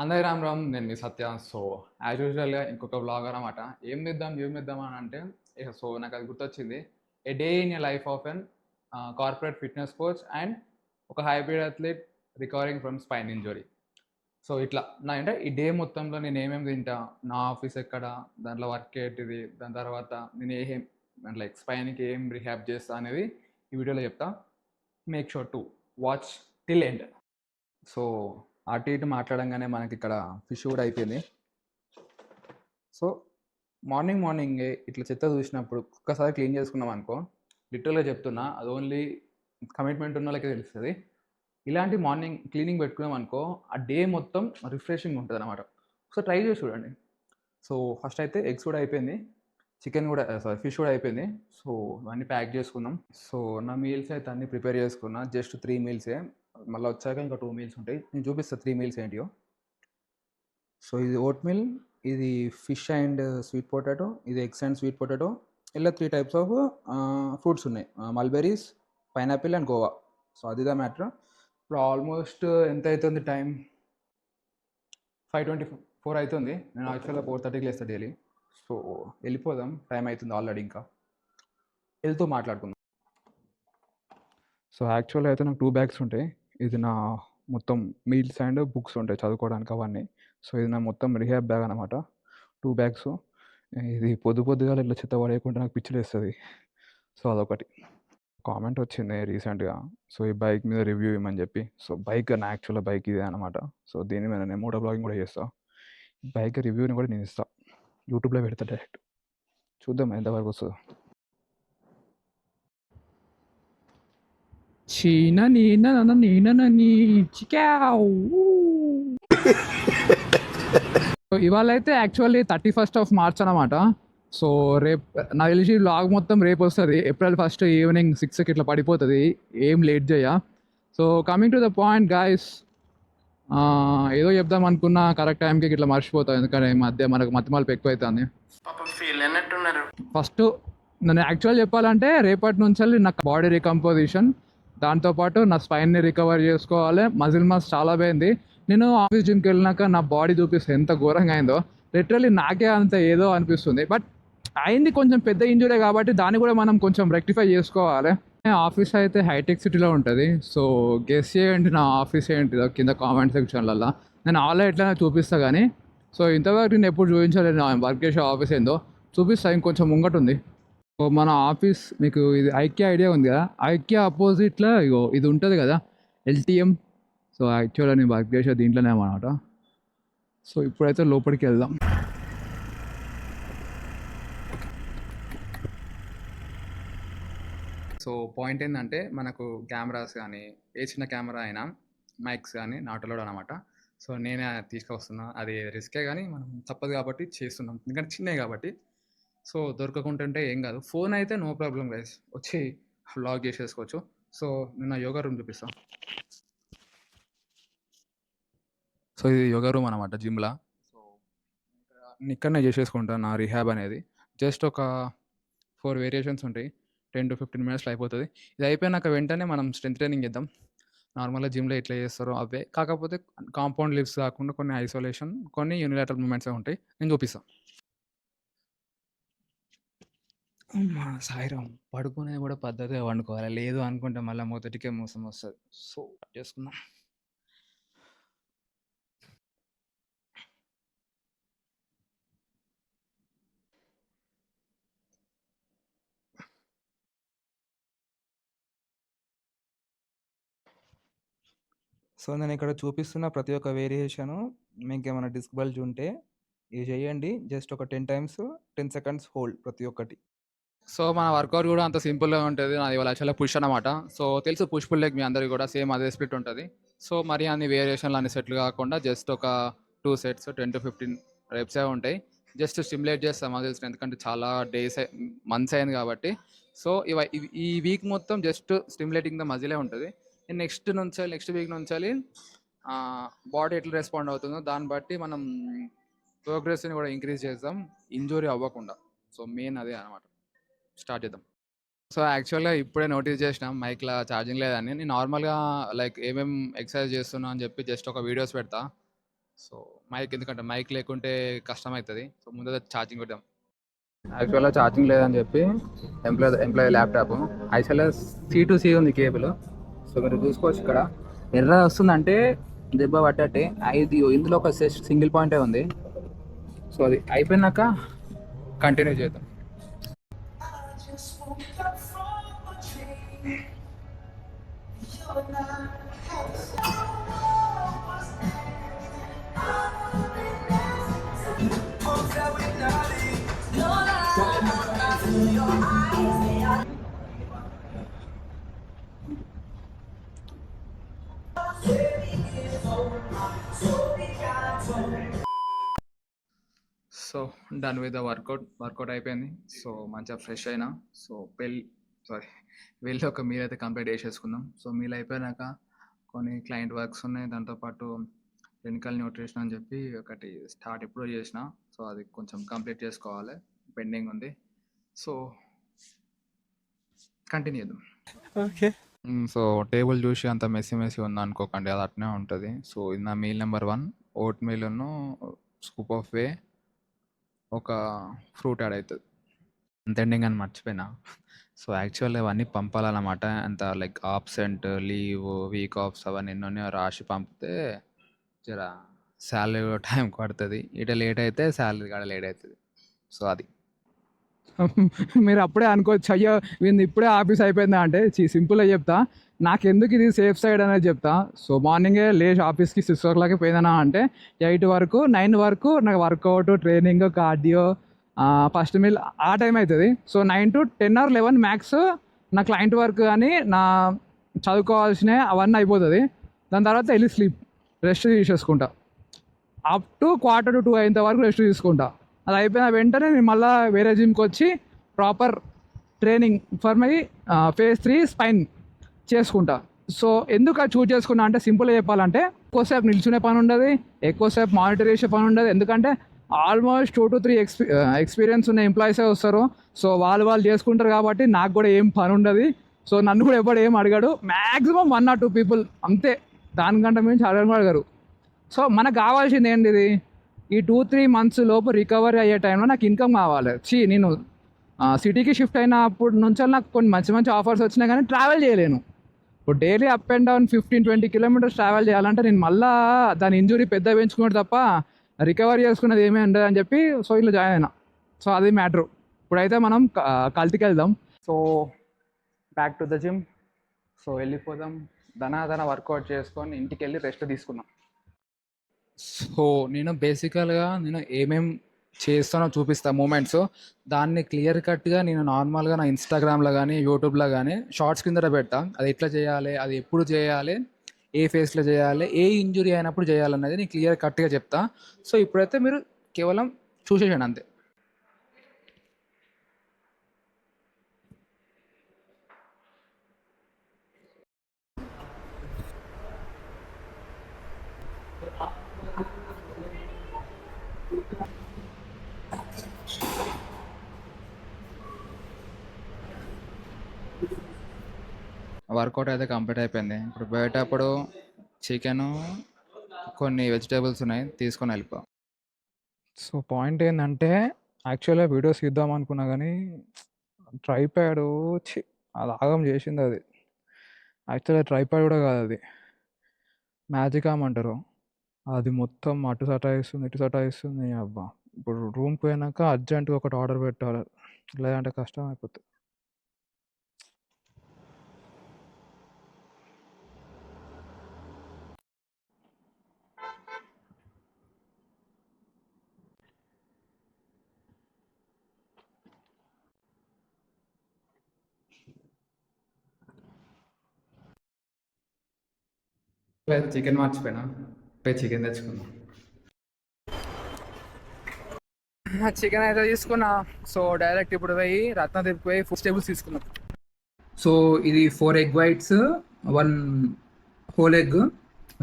అందరికీ రామ్ రామ్, నేను మీ సత్య. So as యూజువల్గా ఇంకొక వ్లాగ్ అనమాట. ఏం చేద్దాం అని అంటే నాకు అది గుర్తొచ్చింది. A day in a life of an corporate fitness coach and ఒక hybrid athlete recovering from spine injury. So ఇట్లా అంటే ఈ డే మొత్తంలో నేను ఏమేమి తింటా, నా ఆఫీస్ ఎక్కడ, దాంట్లో వర్క్ ఏంటిది, దాని తర్వాత నేను ఏం లైక్ స్పైన్కి ఏం రిహాబ్ చేస్తా అనేది ఈ వీడియోలో చెప్తా. Make sure to watch till end. So అటు ఇటు మాట్లాడంగానే మనకి ఇక్కడ ఫిష్ కూడా అయిపోయింది. సో మార్నింగ్ ఇట్లా చెత్త చూసినప్పుడు ఒక్కసారి క్లీన్ చేసుకున్నాం అనుకో, లిటరల్గా చెప్తున్నా, అది ఓన్లీ కమిట్మెంట్ ఉన్న వాళ్ళకే తెలుస్తుంది. ఇలాంటి మార్నింగ్ క్లీనింగ్ పెట్టుకున్నాం అనుకో, ఆ డే మొత్తం రిఫ్రెషింగ్ ఉంటుంది అనమాట. సో ట్రై చేసి చూడండి. సో ఫస్ట్ అయితే ఎగ్స్ కూడా అయిపోయింది, చికెన్ కూడా ఫిష్ కూడా అయిపోయింది. సో ఇవన్నీ ప్యాక్ చేసుకుందాం. సో నా మీల్స్ అయితే అన్నీ ప్రిపేర్ చేసుకున్నా. జస్ట్ 3 మీల్సే, మళ్ళీ వచ్చాక ఇంకా 2 మీల్స్ ఉంటాయి. నేను చూపిస్తాను 3 మీల్స్ ఏంటియో. సో ఇది ఓట్ మిల్, ఇది ఫిష్ అండ్ స్వీట్ పొటాటో, ఇది ఎగ్స్ అండ్ స్వీట్ పొటాటో. ఇలా 3 టైప్స్ ఆఫ్ ఫ్రూట్స్ ఉన్నాయి, mulberries, pineapple and guava. So అదిదా మ్యాటర్. ఇప్పుడు ఆల్మోస్ట్ ఎంత అవుతుంది టైం? 5:24 అవుతుంది. నేను యాక్చువల్గా 4:30కి లేస్తాను డైలీ. సో వెళ్ళిపోదాం, టైం అవుతుంది ఆల్రెడీ. ఇంకా వెళ్తూ మాట్లాడుకుందాం. సో యాక్చువల్గా అయితే నాకు 2 బ్యాగ్స్ ఉంటాయి. ఇది నా మొత్తం మీల్స్ అండ్ బుక్స్ ఉంటాయి చదువుకోవడానికి అవన్నీ. సో ఇది నా మొత్తం రిహాబ్ బ్యాగ్ అనమాట, 2 బ్యాగ్స్. ఇది పొద్దుగా ఇట్లా చెత్త పడేయకుండా నాకు పిచ్చిలేస్తుంది. సో అదొకటి. కామెంట్ వచ్చింది రీసెంట్గా, సో ఈ బైక్ మీద రివ్యూ ఇవ్వమని చెప్పి. సో బైక్ నా యాక్చువల్ బైక్ ఇదే అనమాట. సో దీని మీద నేను మోటో బ్లాగింగ్ కూడా చేస్తాను. బైక్ రివ్యూని కూడా నేను ఇస్తాను, యూట్యూబ్లో పెడతా డైరెక్ట్. చూద్దాం ఎంతవరకు వస్తుందో. చీన నీ చికావ్. ఇవాళ అయితే యాక్చువల్లీ 31st March అనమాట. సో రేపు నాకు తెలిసి లాగ్ మొత్తం రేపు వస్తుంది. April 1st ఈవినింగ్ 6కి ఇట్లా పడిపోతుంది, ఏం లేట్ చేయ. So coming to the point guys, ఏదో చెప్దాం అనుకున్నా కరెక్ట్ టైంకి ఇట్లా మర్చిపోతాం, ఎందుకంటే ఈ మధ్య మనకు మతిమలుపు ఎక్కువ అవుతుంది. ఫస్ట్ నన్ను యాక్చువల్ చెప్పాలంటే రేపటి నుంచి నాకు బాడీ రికంపోజిషన్, దాంతోపాటు నా స్పైన్ని రికవర్ చేసుకోవాలి. మజిల్ మాస్ చాలా పోయింది. నేను ఆఫీస్ జిమ్కి వెళ్ళినాక నా బాడీ చూపిస్తే ఎంత ఘోరంగా అయిందో, లిటరల్లీ నాకే అంత ఏదో అనిపిస్తుంది. బట్ అయింది కొంచెం పెద్ద ఇంజురీ కాబట్టి దాన్ని కూడా మనం కొంచెం రెక్టిఫై చేసుకోవాలి. ఆఫీస్ అయితే హైటెక్ సిటీలో ఉంటుంది. సో గెస్ చేయండి నా ఆఫీస్ ఏంటిదో కింద కామెంట్ సెక్షన్లలో. నేను ఆల్రెడీ ఎట్లయినా చూపిస్తాను కానీ, సో ఇంతవరకు నేను ఎప్పుడు చూపించలేదు నా వర్క్ చేసే ఆఫీస్ ఏందో. చూపిస్తా, ఇంకొంచెం ముంగట ఉంది. సో మన ఆఫీస్ మీకు ఇది ఐక్యా ఐడియా ఉంది కదా, ఐక్యా అపోజిట్లో ఇగో ఇది ఉంటుంది కదా, LTM. సో యాక్చువల్గా నేను వర్క్ చేసే దీంట్లోనే అన్నమాట. సో ఇప్పుడైతే లోపలికి వెళ్దాం. సో పాయింట్ ఏంటంటే, మనకు కెమెరాస్ కానీ, ఏ చిన్న కెమెరా అయినా, మైక్స్ కానీ నాట్ అలౌడ్ అనమాట. సో నేనే తీసుకొస్తున్నా. అది రిస్కే కానీ మనం తప్పదు కాబట్టి చేస్తున్నాం, ఎందుకంటే చిన్నవి కాబట్టి. సో దొరకకుంటుంటే ఏం కాదు. ఫోన్ అయితే నో ప్రాబ్లం గైస్, వచ్చి వ్లాగ్ చేసేసుకోవచ్చు. సో నేను నా యోగా రూమ్ చూపిస్తాను. సో ఇది యోగా రూమ్ అనమాట జిమ్లా. సో ఇక్కడనే చేసేసుకుంటాను నా రిహాబ్ అనేది. జస్ట్ ఒక 4 వేరియేషన్స్ ఉంటాయి, 10 to 15 minutesలో అయిపోతుంది. ఇది అయిపోయినాక వెంటనే మనం స్ట్రెంత్ ట్రైనింగ్ చేద్దాం. నార్మల్గా జిమ్లో ఎట్లా చేస్తారో అవే, కాకపోతే కాంపౌండ్ లిఫ్ట్స్ కాకుండా కొన్ని ఐసోలేషన్, కొన్ని యూనిలాటరల్ మూమెంట్స్ ఉంటాయి. నేను చూపిస్తాను. సాయిరామ్, పడుకునేది కూడా పద్ధతిగా వండుకోవాలి, లేదు అనుకుంటే మళ్ళీ మొదటికే మోసం వస్తుంది. సో చేసుకుందాం. సో నేను ఇక్కడ చూపిస్తున్న ప్రతి ఒక్క వేరియేషను, మీకు ఏమైనా డిస్క్ బల్జ్ ఉంటే ఇది చేయండి. జస్ట్ ఒక 10 times 10 seconds హోల్డ్ ప్రతి ఒక్కటి. సో మన వర్కౌట్ కూడా అంత సింపుల్గా ఉంటుంది. నాది ఇవాళ యాక్చువల్గా పుష్ అనమాట. సో తెలుసు పుష్ పుల్ లెగ్ మీ అందరికీ కూడా సేమ్ అదే స్ప్లిట్ ఉంటుంది. సో మరి అన్ని వేరియేషన్లు అన్ని సెట్లు కాకుండా జస్ట్ ఒక 2 sets 10 to 15 reps ఉంటాయి. జస్ట్ స్టిమ్యులేట్ చేస్తాం మజిల్స్, ఎందుకంటే చాలా డేస్ మంత్స్ అయింది కాబట్టి. సో ఈ వీక్ మొత్తం జస్ట్ స్టిమ్యులేటింగ్ ద మజిలే ఉంటుంది. నెక్స్ట్ వీక్ నుంచి బాడీ ఎట్లా రెస్పాండ్ అవుతుందో దాన్ని బట్టి మనం ప్రోగ్రెస్ని కూడా ఇంక్రీజ్ చేద్దాం, ఇంజూరీ అవ్వకుండా. సో మెయిన్ అదే అనమాట. స్టార్ట్ చేద్దాం. సో యాక్చువల్గా ఇప్పుడే నోటీస్ చేసినాం మైక్లో ఛార్జింగ్ లేదని. నేను నార్మల్గా లైక్ ఏమేమి ఎక్సర్సైజ్ చేస్తున్నా అని చెప్పి జస్ట్ ఒక వీడియోస్ పెడతా. సో మైక్, ఎందుకంటే మైక్ లేకుంటే కష్టం అవుతుంది. సో ముందు ఛార్జింగ్ పెడదాం. యాక్చువల్గా ఛార్జింగ్ లేదని చెప్పి ఎంప్లాయీ ల్యాప్టాప్ యాక్చువల్గా C to C ఉంది కేబుల్. సో మీరు చూసుకోవచ్చు ఇక్కడ ఎర్ర వస్తుందంటే దెబ్బ పట్టట్టే. ఇది ఇందులో ఒక సింగిల్ పాయింటే ఉంది. సో అది అయిపోయినాక కంటిన్యూ చేద్దాం. So done with the work out అయిపోయింది. సో మంచిగా ఫ్రెష్ అయినా. సో వెళ్ళి ఒక మీల్ అయితే కంప్లీట్ చేసేసుకుందాం. సో మీల్ అయిపోయినాక కొన్ని క్లయింట్ వర్క్స్ ఉన్నాయి, దాంతోపాటు క్లినికల్ న్యూట్రిషన్ అని చెప్పి ఒకటి స్టార్ట్ ఇప్పుడు చేసిన. సో అది కొంచెం కంప్లీట్ చేసుకోవాలి, పెండింగ్ ఉంది. సో కంటిన్యూ చేద్దాం. ఓకే. సో టేబుల్ చూసి అంత మెస్సీ ఉంది అనుకోకండి, అది అట్నే ఉంటుంది. సో ఇది నా మీల్ నెంబర్ 1, ఓట్ మీల్ను స్కూప్ ఆఫ్ వే, ఒక ఫ్రూట్ యాడ్ అవుతుంది. అంత ఎండింగ్ అని మర్చిపోయినా. సో యాక్చువల్గా ఇవన్నీ పంపాలన్నమాట. అంత like absent, leave, week offs అవన్నీ ఎన్నో రాసి పంపితే జర శాలరీ టైం పడుతుంది. ఇట లేట్ అయితే శాలరీ కూడా లేట్ అవుతుంది. సో అది మీరు అప్పుడే అనుకోవచ్చు, అయ్యో వీళ్ళు ఇప్పుడే ఆఫీస్ అయిపోయిందా అంటే, సింపుల్గా చెప్తా, నాకెందుకు ఇది సేఫ్ సైడ్ అనేది చెప్తా. సో మార్నింగే లేచి ఆఫీస్కి 6 o'clock పోయిందనా అంటే 8 వరకు 9 వరకు నాకు workout, training, cardio, first meal ఆ టైం అవుతుంది. సో 9 to 10 or 11 మ్యాక్స్ నా క్లయింట్ వర్క్ కానీ నా చదువుకోవాల్సినవి అవన్నీ అయిపోతుంది. దాని తర్వాత వెళ్ళి రెస్ట్ తీసేసుకుంటా. అప్ టు 1:45 అయ్యేంత వరకు రెస్ట్ తీసుకుంటా. అది అయిపోయిన వెంటనే నేను మళ్ళీ వేరే జిమ్కి వచ్చి proper training for my phase 3 spine చేసుకుంటా. సో ఎందుకు అది చూజ్ చేసుకున్నా అంటే, సింపుల్గా చెప్పాలంటే ఎక్కువసేపు నిల్చునే పని ఉండదు, ఎక్కువసేపు మానిటర్ చేసే పని ఉండదు. ఎందుకంటే ఆల్మోస్ట్ 2 to 3 ఎక్స్పీరియన్స్ ఉన్న ఎంప్లాయీసే వస్తారు. సో వాళ్ళు చేసుకుంటారు కాబట్టి నాకు కూడా ఏం పని ఉండదు. సో నన్ను కూడా ఎప్పుడు ఏం అడగాడు. మ్యాక్సిమం 1 or 2 people అంతే, దానికంటే మించి అడగరు. సో మనకు కావాల్సింది ఏంటిది, ఈ 2-3 months లోపు రికవరీ అయ్యే టైంలో నాకు ఇన్కమ్ కావాలి. నేను సిటీకి షిఫ్ట్ అయినప్పుడు నుంచి నాకు కొన్ని మంచి ఆఫర్స్ వచ్చినాయి, కానీ ట్రావెల్ చేయలేను. ఇప్పుడు daily up and down 15-20 kilometers travel చేయాలంటే నేను మళ్ళీ దాని ఇంజురీ పెద్ద పెంచుకున్నాడు తప్ప రికవరీ చేసుకున్నది ఏమీ ఉండదు అని చెప్పి సో ఇట్లా జాయిన్ అయినా. సో అది మ్యాటర్. ఇప్పుడైతే మనం కల్తీకి వెళ్దాం. So back to the gym. So వెళ్ళిపోదాం, ధనాధన వర్కౌట్ చేసుకొని ఇంటికి వెళ్ళి రెస్ట్ తీసుకుందాం. సో నేను బేసికల్గా ఏమేం చేస్తానో చూపిస్తా మూమెంట్స్. దాన్ని క్లియర్ కట్గా నేను నార్మల్గా నా ఇన్స్టాగ్రామ్లో కానీ యూట్యూబ్లో కానీ షార్ట్స్ కింద పెడతా. అది ఎట్లా చేయాలి, అది ఎప్పుడు చేయాలి, ఏ ఫేస్లో చేయాలి, ఏ ఇంజురీ అయినప్పుడు చేయాలన్నది నేను క్లియర్ కట్గా చెప్తా. సో ఇప్పుడైతే మీరు కేవలం చూసేయండి అంతే. వర్కౌట్ అయితే కంప్లీట్ అయిపోయింది. ఇప్పుడు పోయేటప్పుడు చికెను, కొన్ని వెజిటేబుల్స్ ఉన్నాయి, తీసుకొని వెళ్ళిపో. సో పాయింట్ ఏంటంటే, యాక్చువల్గా వీడియోస్ ఇద్దాం అనుకున్నా కానీ ట్రైప్యాడ్ అది ఆగం చేసింది. అది యాక్చువల్గా ట్రైప్యాడ్ కూడా కాదు, అది మ్యాజిక్ ఆర్మ్ అంటారు. అది మొత్తం అటు సటాయిస్తుంది, ఇటు సటాయిస్తుంది. అబ్బా, ఇప్పుడు రూమ్కి పోయినాక అర్జెంటుగా ఒకటి ఆర్డర్ పెట్టాలి, లేదంటే కష్టం అయిపోతుంది. చికెన్ మర్చిపోయినా, పోయి చికెన్ తెచ్చుకున్నా. చికెన్ అయితే తీసుకున్నా. సో డైరెక్ట్ ఇప్పుడు పోయి రత్నదీప్కి పోయి వెజిటేబుల్స్ తీసుకున్నాం. సో ఇది 4 egg whites, 1 whole egg.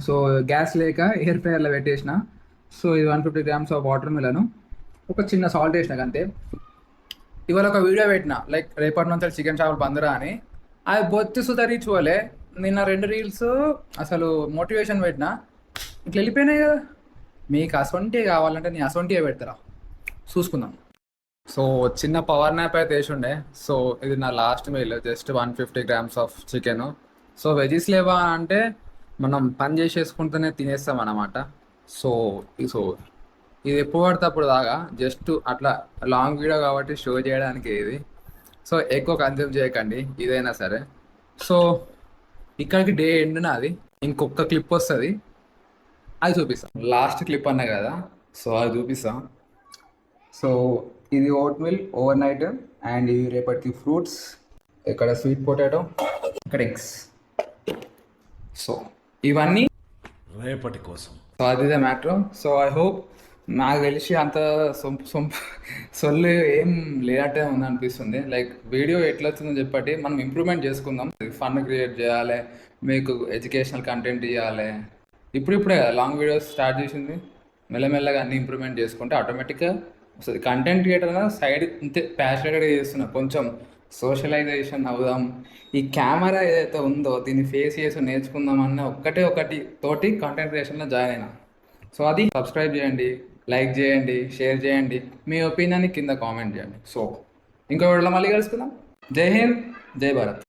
So gas లేక ఎయిర్ ఫ్రైయర్లో పెట్టేసిన. సో ఇది 150 grams ఆఫ్ వాటర్ మిలన్, ఒక చిన్న సాల్ట్ వేసిన అంతే. ఇవాళ ఒక వీడియో పెట్టిన, లైక్ రేపటి నుంచి చికెన్ షాపులు బందరా అని. అది బొత్తి సుధా రీచ్ పోలే. నిన్న 2 reels అసలు మోటివేషన్ పెట్టిన, ఇట్లా వెళ్ళిపోయినాయి కదా. మీకు అసొంటి కావాలంటే నేను అసొంటియే పెడతారా, చూసుకుందాం. సో చిన్న పవర్ నాప్ అయితే వేసి ఉండే. సో ఇది నా last meal, just 150 grams of chicken. So veggies లేవా అంటే మనం పని చేసేసుకుంటూనే తినేస్తాం అన్నమాట. సో సో ఇది ఎప్పుడు పడితే అప్పుడు దాకా జస్ట్ అట్లా లాంగ్ వీడియో కాబట్టి షో చేయడానికి ఇది. సో ఎక్కువ కన్జ్యూమ్ చేయకండి ఇదైనా సరే. సో ఇక్కడికి డే ఎండ్ నాది. ఇంకొక క్లిప్ వస్తుంది, అది చూపిస్తాం. లాస్ట్ క్లిప్ అన్నా కదా, సో అది చూపిస్తాం. సో ఇది vote meal overnight, and ఇవి రేపటికి ఫ్రూట్స్, ఇక్కడ స్వీట్ పొటాటో, ఇక్కడ ఎగ్స్. సో ఇవన్నీ రేపటి కోసం. సో అది the matter. So I hope, నాకు తెలిసి అంత సొల్లు ఏం లేనట్టే ఉంది అనిపిస్తుంది. లైక్ వీడియో ఎట్లా వచ్చిందో చెప్పటి మనం ఇంప్రూవ్మెంట్ చేసుకుందాం. ఫన్ క్రియేట్ చేయాలి, మీకు ఎడ్యుకేషనల్ కంటెంట్ ఇవ్వాలి. ఇప్పుడిప్పుడే కదా లాంగ్ వీడియోస్ స్టార్ట్ చేసింది. మెల్లమెల్లగా అన్ని ఇంప్రూవ్మెంట్ చేసుకుంటే ఆటోమేటిక్గా వస్తుంది. కంటెంట్ క్రియేటర్ అనేది సైడ్ ఇంతే ప్యాషనెట్గా చేస్తున్నా. కొంచెం సోషలైజేషన్ అవుదాం, ఈ కెమెరా ఏదైతే ఉందో దీన్ని ఫేస్ చేసి నేర్చుకుందాం అన్న ఒకటి తోటి కంటెంట్ క్రియేషన్లో జాయిన్ అయినా. సో అది సబ్స్క్రైబ్ చేయండి, లైక్ చేయండి, షేర్ చేయండి, మీ ఒపీనియన్ని కింద కామెంట్ చేయండి. సో ఇంకో వీడియోలో మళ్ళీ కలుసుకుందాం. జై హింద్, జై భారత్.